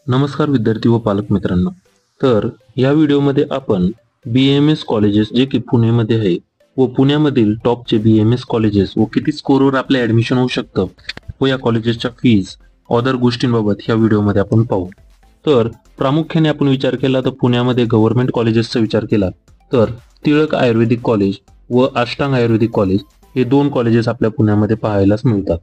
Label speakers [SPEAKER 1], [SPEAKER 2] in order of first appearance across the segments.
[SPEAKER 1] नमस्कार विद्यार्थी व पालक मित्रांनो। तर या व्हिडिओमध्ये आपण BAMS कॉलेजेस जे की पुण्यामध्ये आहे व पुण्यामधील टॉपचे BAMS कॉलेजेस व किती स्कोरवर आपले ॲडमिशन होऊ शकतं व या कॉलेजेसच्या फीज अदर गोष्टींबाबत या व्हिडिओमध्ये आपण पाहू। तर प्रामुख्याने आपण विचार केला तर पुण्यामध्ये गव्हर्नमेंट कॉलेजेसचा विचार केला तर टिळक आयुर्वेदिक कॉलेज व अष्टांग आयुर्वेदिक कॉलेज हे दोन कॉलेजेस आपल्या पुण्यामध्ये पाहायलाच मिळतात।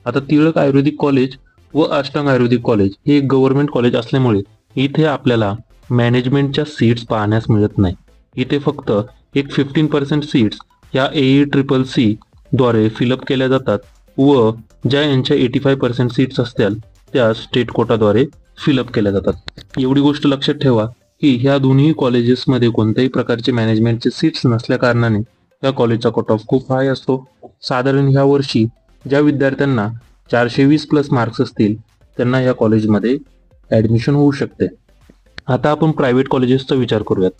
[SPEAKER 1] आता टिळक आयुर्वेदिक कॉलेज व अष्टांग आयुर्वेदिक कॉलेज हे एक गव्हर्नमेंट कॉलेज असल्यामुळे इथे आपल्याला मॅनेजमेंटच्या सीट्स पाहण्यास मिळत नाही। इथे फक्त एक 15% सीट्स या AECCC द्वारे फिलअप केल्या जातात व ज्या यांच्या 85% सीट्स असतील त्या स्टेट कोटाद्वारे फिलअप केल्या जातात। एवढी गोष्ट लक्षात ठेवा की ह्या दोन्ही कॉलेजेसमध्ये कोणत्याही प्रकारचे मॅनेजमेंटचे सीट्स नसल्या कारणाने या कॉलेजचा कट ऑफ खूप हाय असतो। साधारण ह्या वर्षी ज्या विद्यार्थ्यांना 420 प्लस मार्क्स असतील त्यांना या कॉलेजमध्ये ॲडमिशन होऊ शकते। आता आपण प्रायव्हेट कॉलेजेसचा विचार करूयात।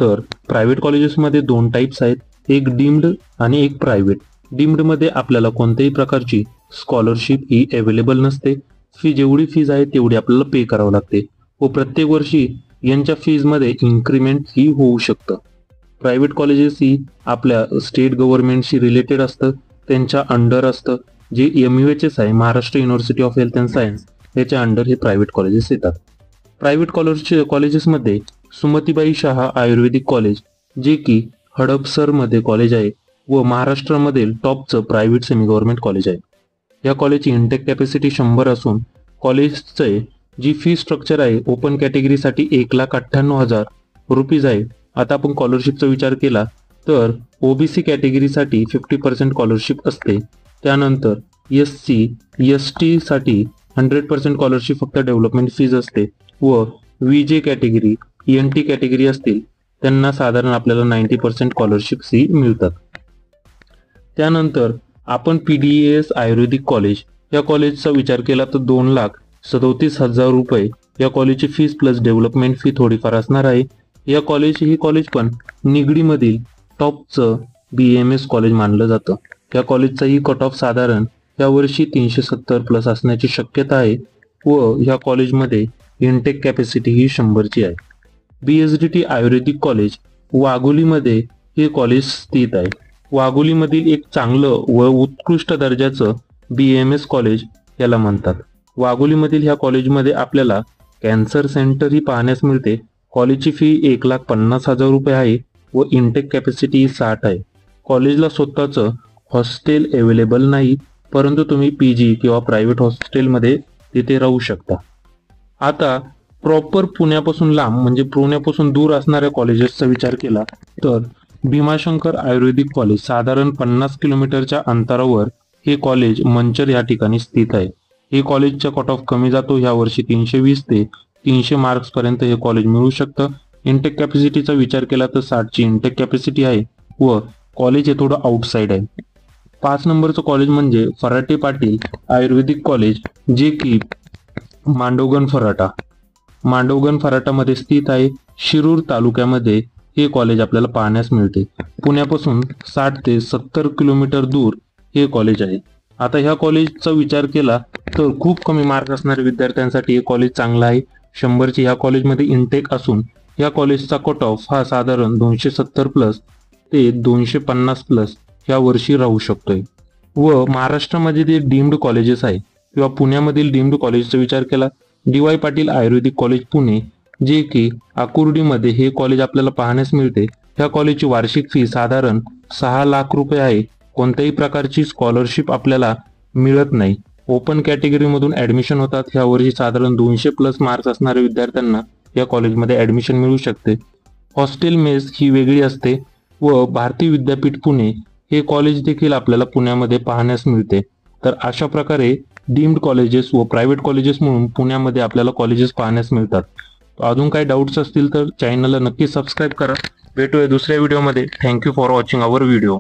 [SPEAKER 1] तर प्रायव्हेट कॉलेजेसमध्ये दोन टाइप्स आहेत, एक डीम्ड आणि एक प्रायव्हेट। डीम्डमध्ये आपल्याला कोणत्याही प्रकारची स्कॉलरशिप ही अवेलेबल नसते। जेवढी फीज आहे तेवढी आपल्याला पे करावं लागते व प्रत्येक वर्षी यांच्या फीजमध्ये इन्क्रीमेंट ही होऊ शकतं। प्रायव्हेट कॉलेजेस ही आपल्या स्टेट गव्हर्नमेंटशी रिलेटेड असतं, त्यांच्या अंडर असतं। जे MUHS आहे, Maharashtra university of health and science, याच्या अंडर हे प्रायव्हेट कॉलेजेस येतात। प्रायव्हेट कॉलेजेसमध्ये सुमतीबाई शहा आयुर्वेदिक कॉलेज जे की हडपसरमध्ये कॉलेज आहे व महाराष्ट्रामधील टॉपचं प्रायव्हेट सेमी गव्हर्नमेंट कॉलेज आहे। या कॉलेजची इंटेक कॅपॅसिटी 100 असून कॉलेजचे जी फी स्ट्रक्चर आहे ओपन कॅटेगरीसाठी 1,98,000 रुपीज आहे। आता आपण स्कॉलरशिपचा विचार केला तर OBC कॅटेगरीसाठी 50% स्कॉलरशिप असते। त्यानंतर SC ST साठी 100% स्कॉलरशिप फक्त डेव्हलपमेंट फीज असते व VJ कॅटेगरी ENT कॅटेगरी असतील त्यांना साधारण आपल्याला 90% स्कॉलरशिप्स ही मिळतात। त्यानंतर आपण PDAS आयुर्वेदिक कॉलेज या कॉलेजचा विचार केला तर 2,37,000 रुपये या कॉलेजची फीज प्लस डेव्हलपमेंट फी थोडीफार असणार आहे। या कॉलेज पण निगडीमधील टॉपचं BAMS कॉलेज मानलं जातं। या कॉलेजचाही कट ऑफ साधारण यावर्षी 370 प्लस असण्याची शक्यता आहे व या कॉलेजमध्ये इंटेक कॅपॅसिटी ही 100ची आहे। BSDT आयुर्वेदिक कॉलेज वाघोलीमध्ये हे कॉलेज स्थित आहे। वाघोलीमधील एक चांगलं व उत्कृष्ट दर्जाचं BAMS कॉलेज याला म्हणतात। वाघोलीमधील ह्या कॉलेजमध्ये आपल्याला कॅन्सर सेंटर ही पाहण्यास मिळते। कॉलेजची फी 1,50,000 रुपये आहे व इंटेक कॅपॅसिटी 60 आहे। कॉलेजला स्वतःचं हॉस्टेल अवेलेबल नाही, परंतु तुम्ही PG किंवा प्रायव्हेट हॉस्टेलमध्ये तिथे राहू शकता। आता प्रॉपर पुण्यापासून लांब म्हणजे पुण्यापासून दूर असणाऱ्या कॉलेजेसचा विचार केला तर भीमाशंकर आयुर्वेदिक कॉलेज साधारण 50 किलोमीटरच्या अंतरावर हे कॉलेज मंचर या ठिकाणी स्थित आहे। हे कॉलेजचा कट ऑफ कमी जातो, ह्या वर्षी 320 ते 300 मार्क्स पर्यंत हे कॉलेज मिळू शकतं। इंटेक कॅपॅसिटीचा विचार केला तर 60ची इंटेक कॅपॅसिटी आहे व कॉलेज हे थोडं आउटसाइड आहे। 5 नंबरचं कॉलेज म्हणजे फराटे पाटील आयुर्वेदिक कॉलेज जे की मांडवगण फराटामध्ये स्थित आहे। शिरूर तालुक्यामध्ये हे कॉलेज आपल्याला पाहण्यास मिळते। पुण्यापासून 60 ते 70 किलोमीटर दूर हे कॉलेज आहे। आता ह्या कॉलेजचा विचार केला तर खूप कमी मार्क असणाऱ्या विद्यार्थ्यांसाठी हे कॉलेज चांगलं आहे। 100ची ह्या कॉलेजमध्ये इंटेक असून या कॉलेजचा कट ऑफ हा साधारण 270 प्लस ते 250 प्लस या वर्षी राहू शकतोय व महाराष्ट्रामध्ये जे डीम्ड कॉलेजेस आहे किंवा पुण्यामधील डीम्ड कॉलेजचा विचार केला DY पाटील आयुर्वेदिक कॉलेज पुणे जे की आकुर्डीमध्ये हे कॉलेज आपल्याला पाहण्यास मिळते। ह्या कॉलेजची वार्षिक फी साधारण 6 लाख रुपये आहे। कोणत्याही प्रकारची स्कॉलरशिप आपल्याला मिळत नाही। ओपन कॅटेगरीमधून ॲडमिशन होतात। ह्या वर्षी साधारण 200 प्लस मार्क्स असणाऱ्या विद्यार्थ्यांना या कॉलेजमध्ये ॲडमिशन मिळू शकते। हॉस्टेल मेस ही वेगळी असते व भारतीय विद्यापीठ पुणे हे कॉलेज देखील आपल्याला पुण्यामध्ये पाहण्यास मिळते। तर अशा प्रकारे डीम्ड कॉलेजेस व प्रायव्हेट कॉलेजेस म्हणून पुण्यामध्ये आपल्याला कॉलेजेस पाहण्यास मिळतात। अजून काही डाऊट्स असतील तर चॅनलला नक्की सबस्क्राईब करा। भेटूया दुसऱ्या व्हिडिओमध्ये। Thank you for watching our video.